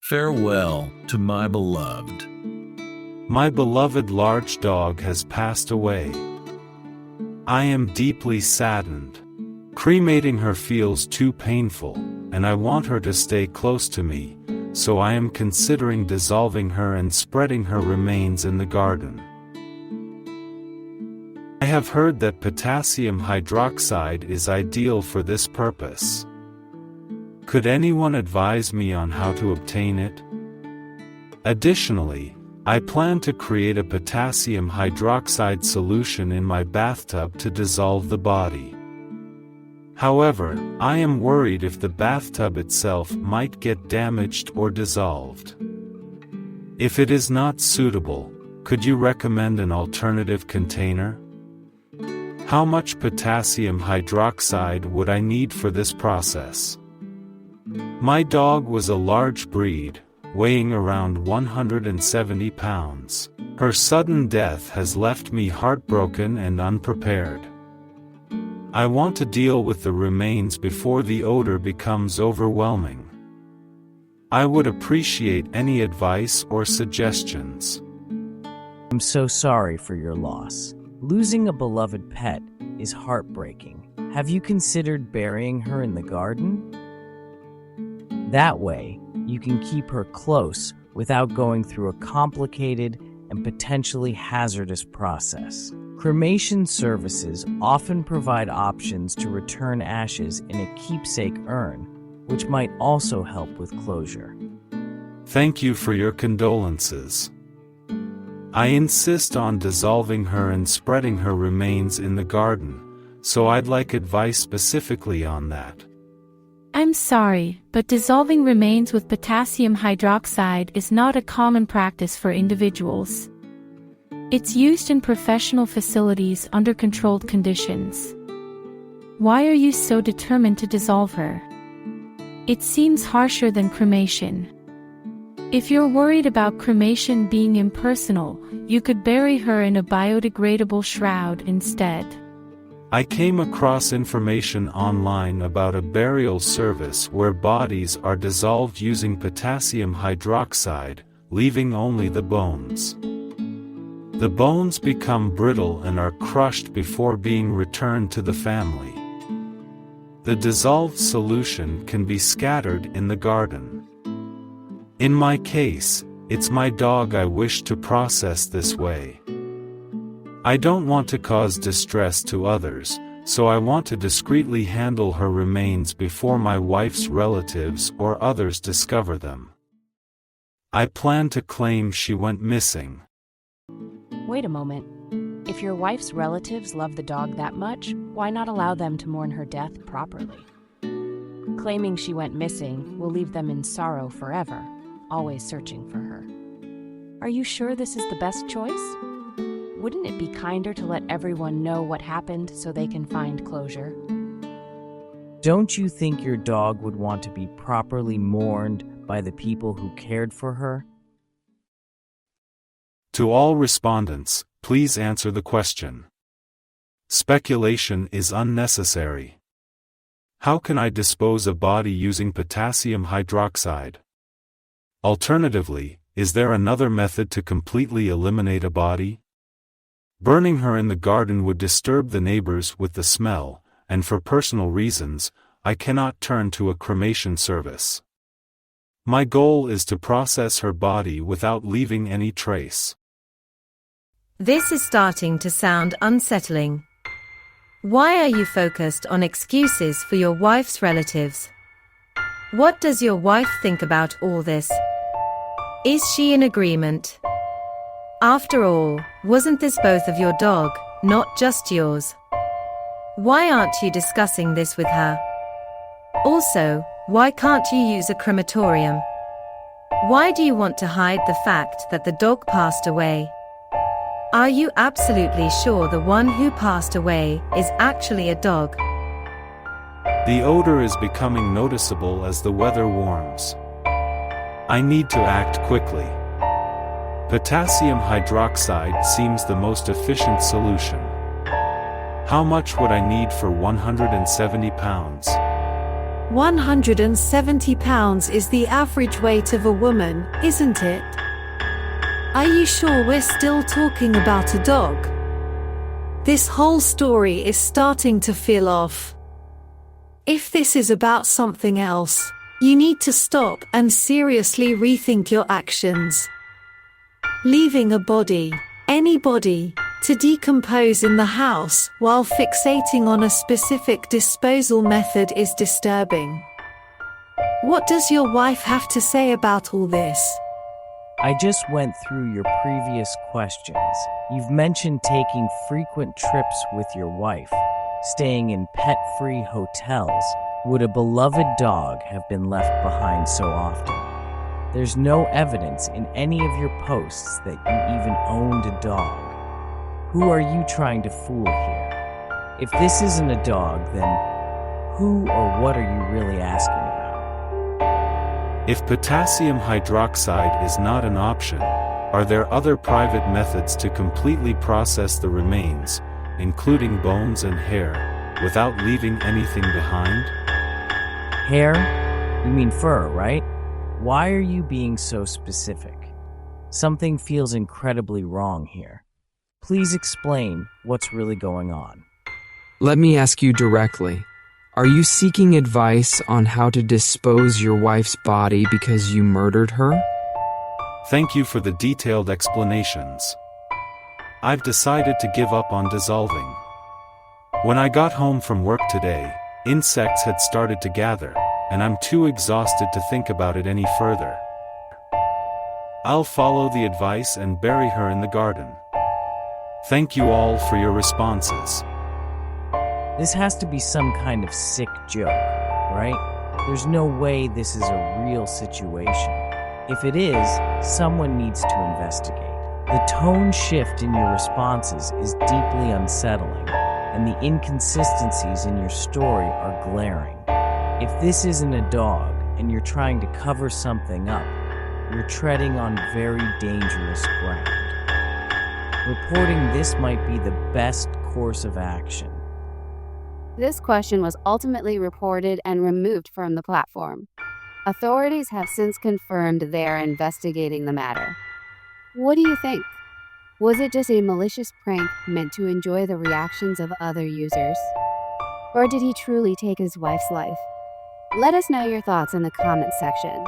Farewell to my beloved. My beloved large dog has passed away. I am deeply saddened. Cremating her feels too painful, and I want her to stay close to me, so I am considering dissolving her and spreading her remains in the garden. I have heard that potassium hydroxide is ideal for this purpose. Could anyone advise me on how to obtain it? Additionally, I plan to create a potassium hydroxide solution in my bathtub to dissolve the body. However, I am worried if the bathtub itself might get damaged or dissolved. If it is not suitable, could you recommend an alternative container? How much potassium hydroxide would I need for this process? My dog was a large breed, weighing around 170 pounds. Her sudden death has left me heartbroken and unprepared. I want to deal with the remains before the odor becomes overwhelming. I would appreciate any advice or suggestions. I'm so sorry for your loss. Losing a beloved pet is heartbreaking. Have you considered burying her in the garden? That way, you can keep her close without going through a complicated and potentially hazardous process. Cremation services often provide options to return ashes in a keepsake urn, which might also help with closure. Thank you for your condolences. I insist on dissolving her and spreading her remains in the garden, so I'd like advice specifically on that. I'm sorry, but dissolving remains with potassium hydroxide is not a common practice for individuals. It's used in professional facilities under controlled conditions. Why are you so determined to dissolve her? It seems harsher than cremation. If you're worried about cremation being impersonal, you could bury her in a biodegradable shroud instead. I came across information online about a burial service where bodies are dissolved using potassium hydroxide, leaving only the bones. The bones become brittle and are crushed before being returned to the family. The dissolved solution can be scattered in the garden. In my case, it's my dog I wish to process this way. I don't want to cause distress to others, so I want to discreetly handle her remains before my wife's relatives or others discover them. I plan to claim she went missing. Wait a moment. If your wife's relatives love the dog that much, why not allow them to mourn her death properly? Claiming she went missing will leave them in sorrow forever, always searching for her. Are you sure this is the best choice? Wouldn't it be kinder to let everyone know what happened so they can find closure? Don't you think your dog would want to be properly mourned by the people who cared for her? To all respondents, please answer the question. Speculation is unnecessary. How can I dispose a body using potassium hydroxide? Alternatively, is there another method to completely eliminate a body? Burning her in the garden would disturb the neighbors with the smell, and for personal reasons, I cannot turn to a cremation service. My goal is to process her body without leaving any trace. This is starting to sound unsettling. Why are you focused on excuses for your wife's relatives? What does your wife think about all this? Is she in agreement? After all, wasn't this both of your dog, not just yours? Why aren't you discussing this with her? Also, why can't you use a crematorium? Why do you want to hide the fact that the dog passed away? Are you absolutely sure the one who passed away is actually a dog? The odor is becoming noticeable as the weather warms. I need to act quickly. Potassium hydroxide seems the most efficient solution. How much would I need for 170 pounds? 170 pounds is the average weight of a woman, isn't it? Are you sure we're still talking about a dog? This whole story is starting to feel off. If this is about something else, you need to stop and seriously rethink your actions. Leaving a body, any body, to decompose in the house while fixating on a specific disposal method is disturbing. What does your wife have to say about all this? I just went through your previous questions. You've mentioned taking frequent trips with your wife, staying in pet-free hotels. Would a beloved dog have been left behind so often? There's no evidence in any of your posts that you even owned a dog. Who are you trying to fool here? If this isn't a dog, then who or what are you really asking about? If potassium hydroxide is not an option, are there other private methods to completely process the remains, including bones and hair, without leaving anything behind? Hair? You mean fur, right? Why are you being so specific? Something feels incredibly wrong here. Please explain what's really going on. Let me ask you directly. Are you seeking advice on how to dispose your wife's body because you murdered her? Thank you for the detailed explanations. I've decided to give up on dissolving. When I got home from work today, insects had started to gather, and I'm too exhausted to think about it any further. I'll follow the advice and bury her in the garden. Thank you all for your responses. This has to be some kind of sick joke, right? There's no way this is a real situation. If it is, someone needs to investigate. The tone shift in your responses is deeply unsettling, and the inconsistencies in your story are glaring. If this isn't a dog and you're trying to cover something up, you're treading on very dangerous ground. Reporting this might be the best course of action. This question was ultimately reported and removed from the platform. Authorities have since confirmed they are investigating the matter. What do you think? Was it just a malicious prank meant to enjoy the reactions of other users? Or did he truly take his wife's life? Let us know your thoughts in the comments section.